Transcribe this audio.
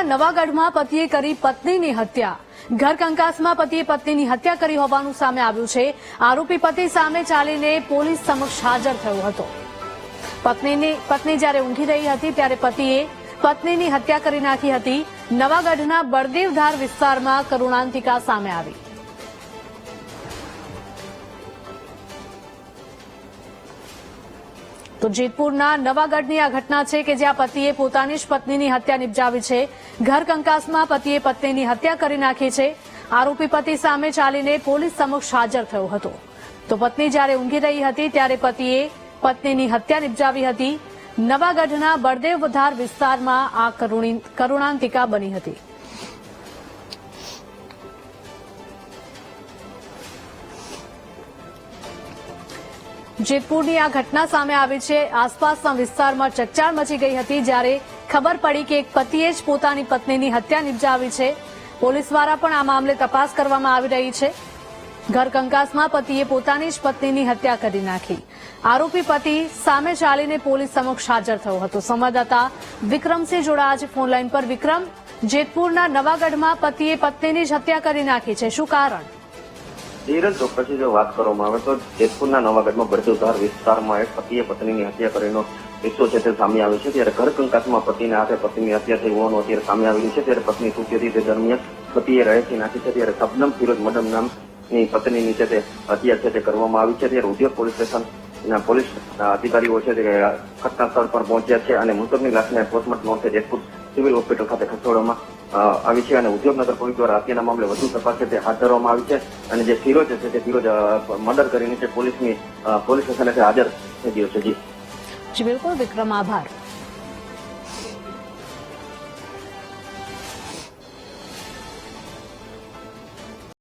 જેતપુરના નવાગઢમાં પતિએ કરી પત્નીની હત્યા। ઘર કંકાસમાં પતિએ પત્નીની હત્યા કરી હોવાનું સામે આવ્યું છે। આરોપી પતિ સામે ચાલીને પોલીસ સમક્ષ હાજર થયો હતો। પત્ની જ્યારે ઊંઘી રહી હતી ત્યારે પતિએ પત્નીની હત્યા કરી નાખી હતી। નવાગઢના બળદેવધાર વિસ્તારમાં કરુણાંતિકા સામે આવી। તો જેતપુરના નવાગઢની આ ઘટના છે કે જ્યાં પતિએ પોતાની જ પત્નીની હત્યા નિપજાવી છે। ઘર કંકાસમાં પતિએ પત્નીની હત્યા કરી નાખી છે। આરોપી પતિ સામે ચાલીને પોલીસ સમક્ષ હાજર થયો હતો। તો પત્ની જ્યારે ઊંઘી રહી હતી ત્યારે પતિએ પત્નીની હત્યા નિપજાવી હતી। નવાગઢના બળદેવધાર વિસ્તારમાં આ કરુણાંતિકા બની હતી। જેતપુરની આ ઘટના સામે આવી છે। આસપાસના વિસ્તારમાં ચકચાર મચી ગઈ હતી જ્યારે ખબર પડી કે એક પતિએ જ પોતાની પત્નીની હત્યા નિપજાવી છે। પોલીસ દ્વારા પણ આ મામલે તપાસ કરવામાં આવી રહી છે। ઘર કંકાસમાં પતિએ પોતાની જ પત્નીની હત્યા કરી નાખી। આરોપી પતિ સામે ચાલીને પોલીસ સમક્ષ હાજર થયો હતો। સંવાદદાતા વિક્રમસિંહ જોડાયા છે ફોનલાઈન પર। વિક્રમ, જેતપુરના નવાગઢમાં પતિએ પત્નીની જ હત્યા કરી નાખી છે, શું કારણ? ધીરજ, ચોક્કસથી જો વાત કરવામાં આવે તો જેતપુરના નવાગઢમાં બળદેવધાર વિસ્તારમાં એક પતિએ પત્નીની હત્યા કરીને કિસ્સો છે તે સામે આવ્યો છે। ત્યારે ઘર કંકાસમાં પતિના હાથે પત્નીની હત્યા થઈ હોવાનું અત્યારે સામે આવ્યું છે। ત્યારે પત્ની સૂતી હતી તે દરમિયાન પતિએ રહેથી નાખી છે। ત્યારે શબનમ ફિરોજ મડમ નામની પત્નીની છે તે હત્યા છે તે કરવામાં આવી છે। ત્યારે ઉદ્યોગ પોલીસ સ્ટેશનના પોલીસ અધિકારીઓ છે તે ઘટના સ્થળ પર પહોંચ્યા છે અને મૃતકની લાશને પોસ્ટમોર્ટમ અર્થે જેતપુર સિવિલ હોસ્પિટલ ખાતે ખસેડવામાં આવી છે અને ઉદ્યોગનગર પોલીસ દ્વારા હત્યાના મામલે વધુ તપાસ છે તે હાથ ધરવામાં આવી છે અને જે ફિરોજ છે તે ફિરોજ મર્ડર કરીને પોલીસ સ્ટેશને હાજર થઈ ગયો છે। જી બિલકુલ વિક્રમ, આભાર।